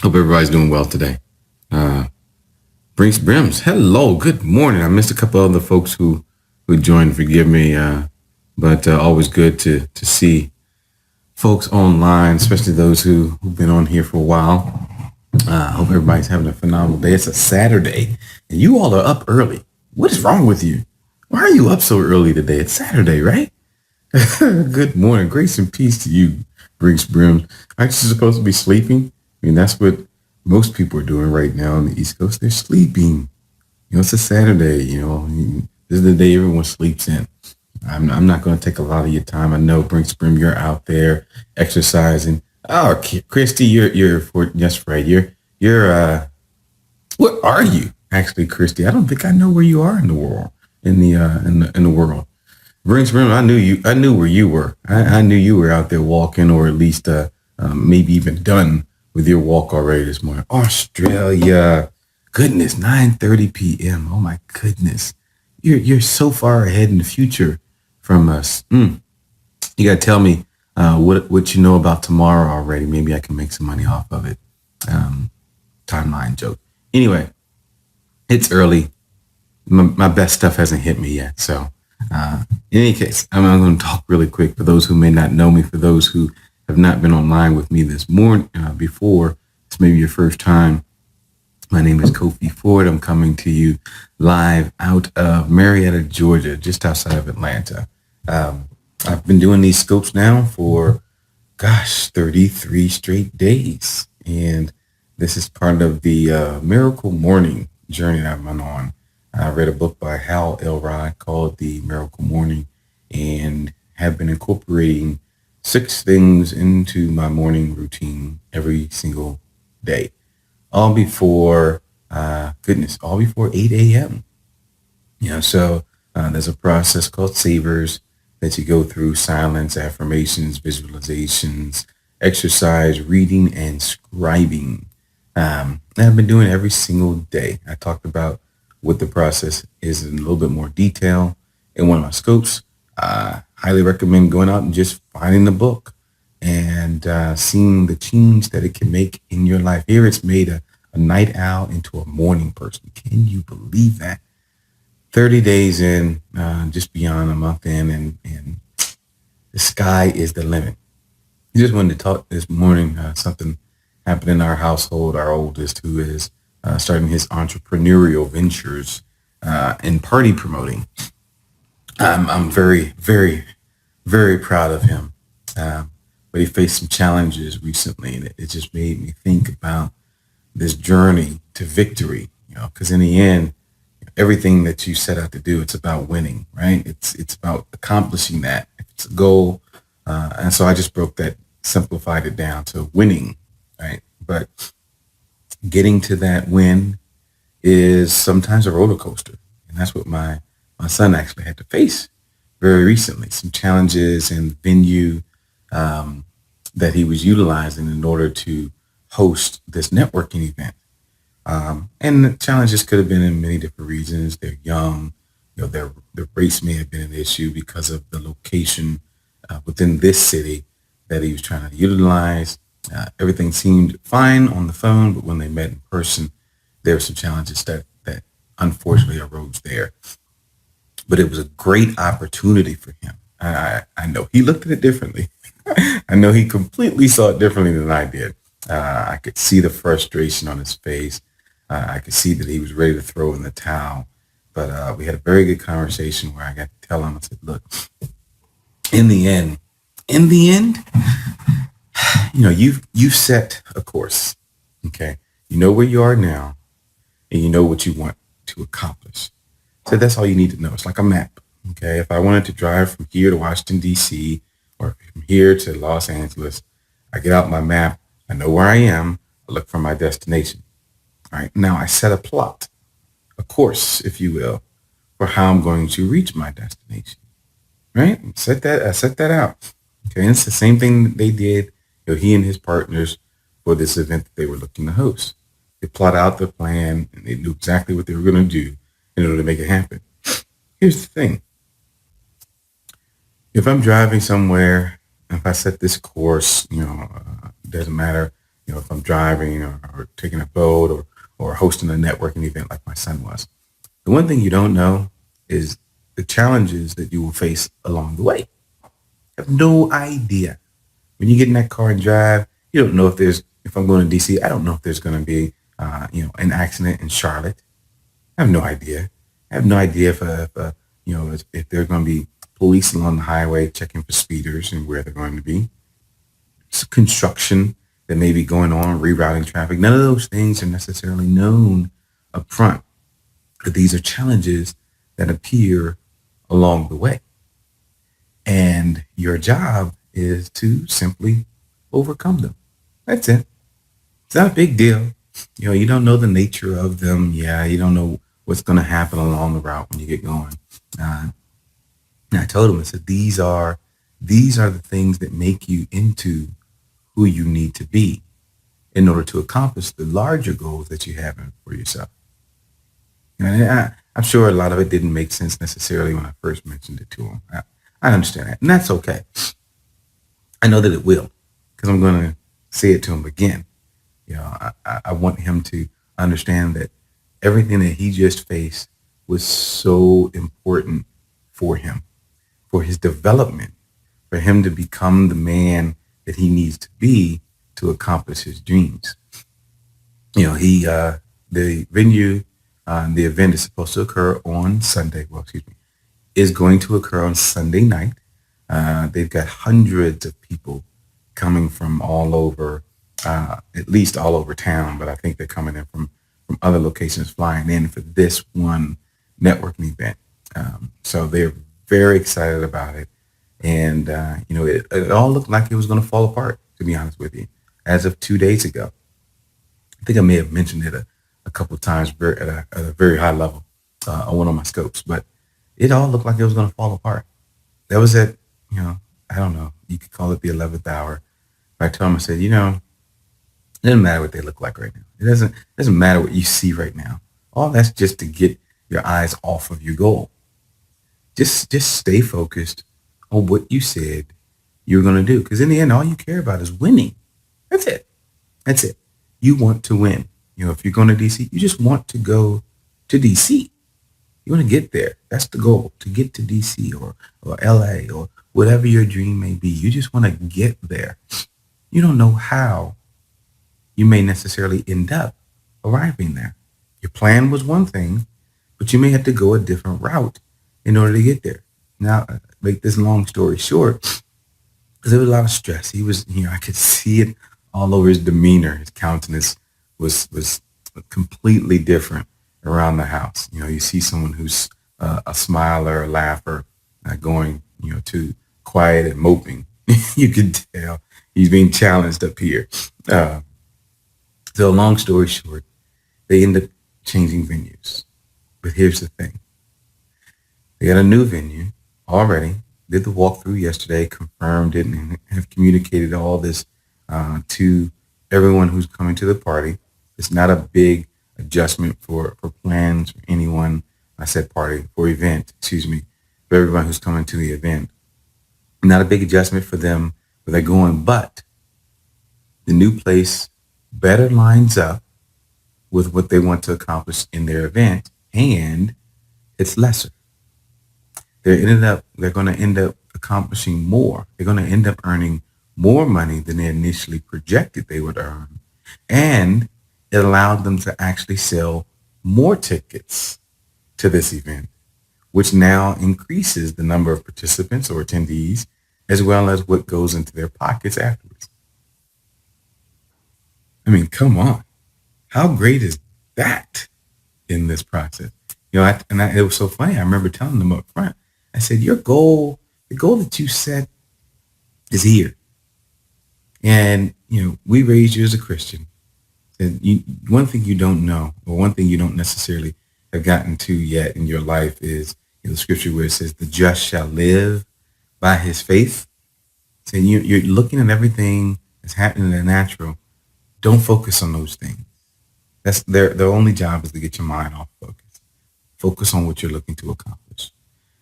Hope everybody's doing well today. Uh, Brinks Brims, hello, good morning. I missed a couple other folks who joined. Forgive me, but always good to see folks online, especially those who've been on here for a while. Hope everybody's having a phenomenal day. It's a Saturday, and you all are up early. What is wrong with you? Why are you up so early today? It's Saturday, right? Good morning, grace and peace to you, Brinks Brims. Aren't you supposed to be sleeping? I mean, that's what most people are doing right now on the East Coast. They're sleeping. It's a Saturday. This is the day everyone sleeps in. I'm not going to take a lot of your time. I know, Brinks Brim, you're out there exercising. Oh, Christy, you're for yes, right. You're what are you actually, Christy? I don't think I know where you are in the world. In the world. Brinks Brim, I knew you. I knew where you were. I knew you were out there walking, or at least maybe even done with your walk already this morning. Australia, goodness, 9:30 p.m. Oh my goodness, you're so far ahead in the future from us. You gotta tell me what you know about tomorrow already. Maybe I can make some money off of it. Um, Timeline joke. Anyway, it's early. My best stuff hasn't hit me yet, so in any case, I'm going to talk really quick for those who may not know me, for those who have not been online with me this morning before. It's maybe your first time. My name is Kofi Ford. I'm coming to you live out of Marietta, Georgia, just outside of Atlanta. I've been doing these scopes now for, 33 straight days. And this is part of the Miracle Morning journey that I'm on. I read a book by Hal Elrod called The Miracle Morning and have been incorporating 6 things into my morning routine every single day, all before, all before 8 a.m. There's a process called Savers that you go through: silence, affirmations, visualizations, exercise, reading, and scribing. And I've been doing it every single day. I talked about what the process is in a little bit more detail in one of my scopes. Highly recommend going out and just finding the book and seeing the change that it can make in your life. Here it's made a night owl into a morning person. Can you believe that? 30 days in, just beyond a month in, and the sky is the limit. Just wanted to talk this morning. Something happened in our household. Our oldest, who is starting his entrepreneurial ventures in party promoting. I'm very, very, very proud of him. Um, but he faced some challenges recently, and it just made me think about this journey to victory. Because in the end, everything that you set out to do, it's about winning, right? It's about accomplishing that. If it's a goal, and so I just broke that, simplified it down to winning, right? But getting to that win is sometimes a roller coaster, and that's what my son actually had to face very recently. Some challenges in the venue um, that he was utilizing in order to host this networking event. And the challenges could have been in many different reasons. They're young. Their race may have been an issue because of the location within this city that he was trying to utilize. Everything seemed fine on the phone, but when they met in person, there were some challenges that unfortunately arose there. But it was a great opportunity for him. I know he looked at it differently. I know he completely saw it differently than I did. I could see the frustration on his face. I could see that he was ready to throw in the towel. But we had a very good conversation where I got to tell him, I said, look, in the end, in the end, you've set a course. Okay. You know where you are now, and you know what you want to accomplish. So that's all you need to know. It's like a map. Okay. If I wanted to drive from here to Washington, D.C., or from here to Los Angeles, I get out my map. I know where I am. I look for my destination. All right. Now I set a plot, a course, if you will, for how I'm going to reach my destination. Right. I set that out. Okay. And it's the same thing that they did, he and his partners, for this event that they were looking to host. They plot out the plan and they knew exactly what they were going to do in order to make it happen. Here's the thing. If I'm driving somewhere, if I set this course, it doesn't matter, if I'm driving or taking a boat or hosting a networking event like my son was. The one thing you don't know is the challenges that you will face along the way. You have no idea. When you get in that car and drive, you don't know if I'm going to DC, I don't know if there's going to be, an accident in Charlotte. I have no idea. I have no idea if there are going to be police along the highway checking for speeders and where they're going to be. It's construction that may be going on, rerouting traffic. None of those things are necessarily known up front, but these are challenges that appear along the way. And your job is to simply overcome them. That's it. It's not a big deal. You don't know the nature of them. Yeah, you don't know what's going to happen along the route when you get going. Uh, and I told him, I said, these are the things that make you into who you need to be in order to accomplish the larger goals that you have for yourself. And I'm sure a lot of it didn't make sense necessarily when I first mentioned it to him. I understand that, and that's okay. I know that it will, because I'm going to say it to him again. I want him to understand that everything that he just faced was so important for him, for his development, for him to become the man that he needs to be to accomplish his dreams. The venue, the event is supposed to occur on Sunday. Well, excuse me, is going to occur on Sunday night. They've got hundreds of people coming from all over, at least all over town, but I think they're coming in from other locations, flying in for this one networking event. So they're very excited about it. And, it all looked like it was going to fall apart, to be honest with you, as of 2 days ago. I think I may have mentioned it a couple of times at a very high level on one of my scopes, but it all looked like it was going to fall apart. That was I don't know, you could call it the 11th hour. I told him, I said, it doesn't matter what they look like right now. It doesn't matter what you see right now. All that's just to get your eyes off of your goal. Just stay focused on what you said you're going to do. Because in the end, all you care about is winning. That's it. That's it. You want to win. If you're going to DC, you just want to go to DC. You want to get there. That's the goal, to get to DC or LA or whatever your dream may be. You just want to get there. You don't know how you may necessarily end up arriving there. Your plan was one thing, but you may have to go a different route in order to get there. Now, make this long story short, because there was a lot of stress. He was, I could see it all over his demeanor. His countenance was completely different around the house. You see someone who's a smiler, a laugher, going, to quiet and moping. You can tell he's being challenged up here. So long story short, they end up changing venues. But here's the thing. They got a new venue already, did the walkthrough yesterday, confirmed it, and have communicated all this to everyone who's coming to the party. It's not a big adjustment for plans for anyone. I said party, for event, excuse me, for everyone who's coming to the event. Not a big adjustment for them where they're going, but the new place better lines up with what they want to accomplish in their event, and it's lesser. They're going to end up accomplishing more. They're going to end up earning more money than they initially projected they would earn. And it allowed them to actually sell more tickets to this event, which now increases the number of participants or attendees, as well as what goes into their pockets afterwards. I mean, come on. How great is that in this process? It was so funny. I remember telling them up front, I said, the goal that you set is here. And, we raised you as a Christian. And one thing you don't know, or one thing you don't necessarily have gotten to yet in your life is the scripture where it says, the just shall live by his faith. So you're looking at everything that's happening in the natural. Don't focus on those things. That's their only job is to get your mind off focus. Focus on what you're looking to accomplish.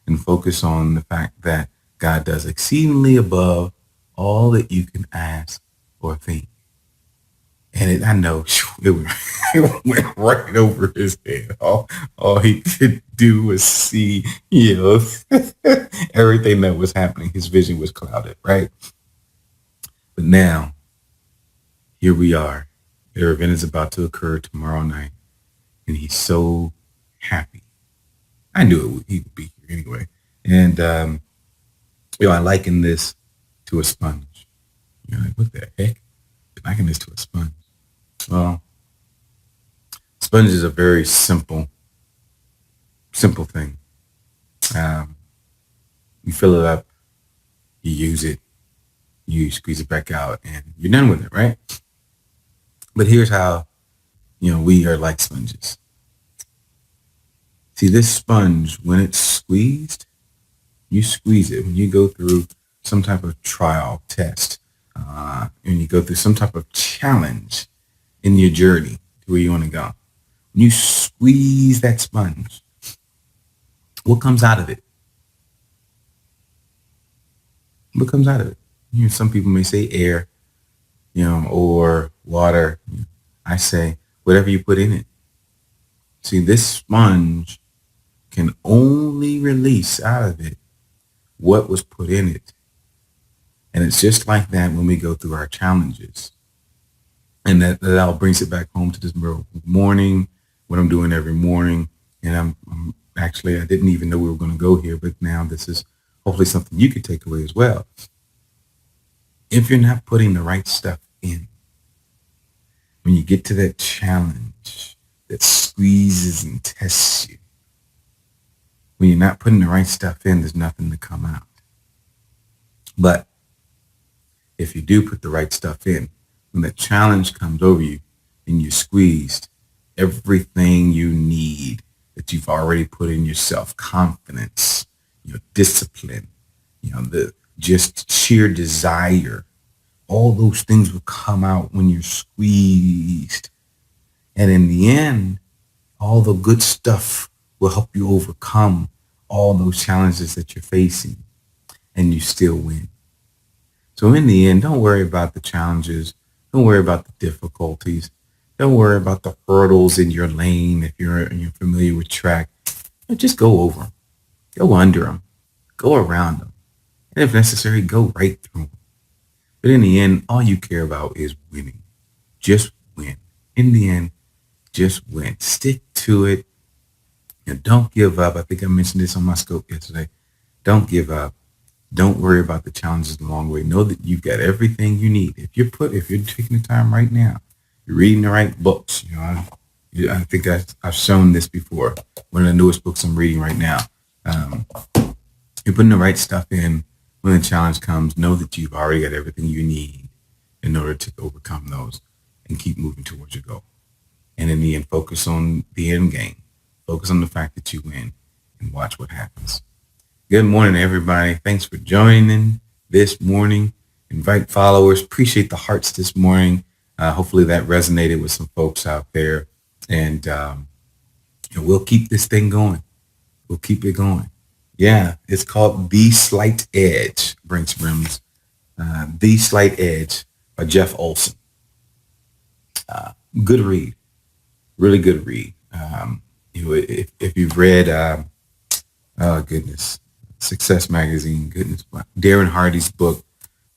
And focus on the fact that God does exceedingly above all that you can ask or think. And I know it went, it went right over his head. All he could do was see, you know, everything that was happening. His vision was clouded, right? But now, here we are. Their event is about to occur tomorrow night, and he's so happy. I knew he would be here anyway. And, I liken this to a sponge. You're like, what the heck? I liken this to a sponge. Well, sponge is a very simple thing. Um, you fill it up, you use it, you squeeze it back out, and you're done with it, right? But here's how, we are like sponges. See, this sponge, when it's squeezed, you squeeze it. When you go through some type of trial test, and you go through some type of challenge in your journey to where you want to go, when you squeeze that sponge, what comes out of it? What comes out of it? Some people may say air, or water. I say whatever you put in it. See, this sponge can only release out of it what was put in it. And it's just like that when we go through our challenges. And that all brings it back home to this morning, what I'm doing every morning. And I'm actually, I didn't even know we were going to go here, but now this is hopefully something you could take away as well. If you're not putting the right stuff in, when you get to that challenge that squeezes and tests you, when you're not putting the right stuff in, there's nothing to come out. But if you do put the right stuff in, when the challenge comes over you and you're squeezed, everything you need that you've already put in yourself, confidence, discipline, the just sheer desire, all those things will come out when you're squeezed. And in the end, all the good stuff will help you overcome all those challenges that you're facing, and you still win. So in the end, don't worry about the challenges. Don't worry about the difficulties. Don't worry about the hurdles in your lane if you're familiar with track. Just go over them. Go under them. Go around them. And if necessary, go right through them. But in the end, all you care about is winning. Just win. In the end, just win. Stick to it. Don't give up. I think I mentioned this on my scope yesterday. Don't give up. Don't worry about the challenges along the way. Know that you've got everything you need. If you're taking the time right now, you're reading the right books. I think I've shown this before. One of the newest books I'm reading right now. You're putting the right stuff in. When the challenge comes, know that you've already got everything you need in order to overcome those and keep moving towards your goal. And in the end, focus on the end game. Focus on the fact that you win and watch what happens. Good morning, everybody. Thanks for joining this morning. Invite followers. Appreciate the hearts this morning. Hopefully that resonated with some folks out there. And we'll keep this thing going. We'll keep it going. Yeah, it's called The Slight Edge, Brinks Brims. The Slight Edge by Jeff Olson. Good read. Really good read. If you've read, oh goodness, Success Magazine, goodness, Darren Hardy's book,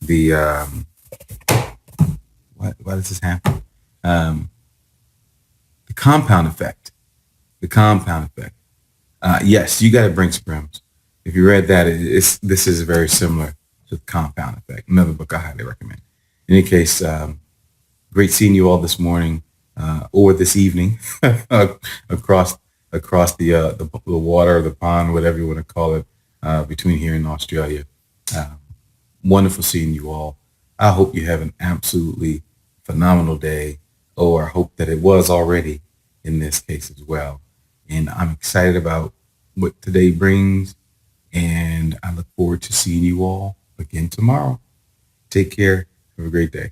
the why does this happen? The Compound Effect. The Compound Effect. Yes, you got to bring sprims. If you read that, this is very similar to The Compound Effect. Another book I highly recommend. In any case, great seeing you all this morning or this evening across the water, the pond, whatever you want to call it, between here and Australia. Wonderful seeing you all. I hope you have an absolutely phenomenal day, or I hope that it was already in this case as well. And I'm excited about what today brings, and I look forward to seeing you all again tomorrow. Take care. Have a great day.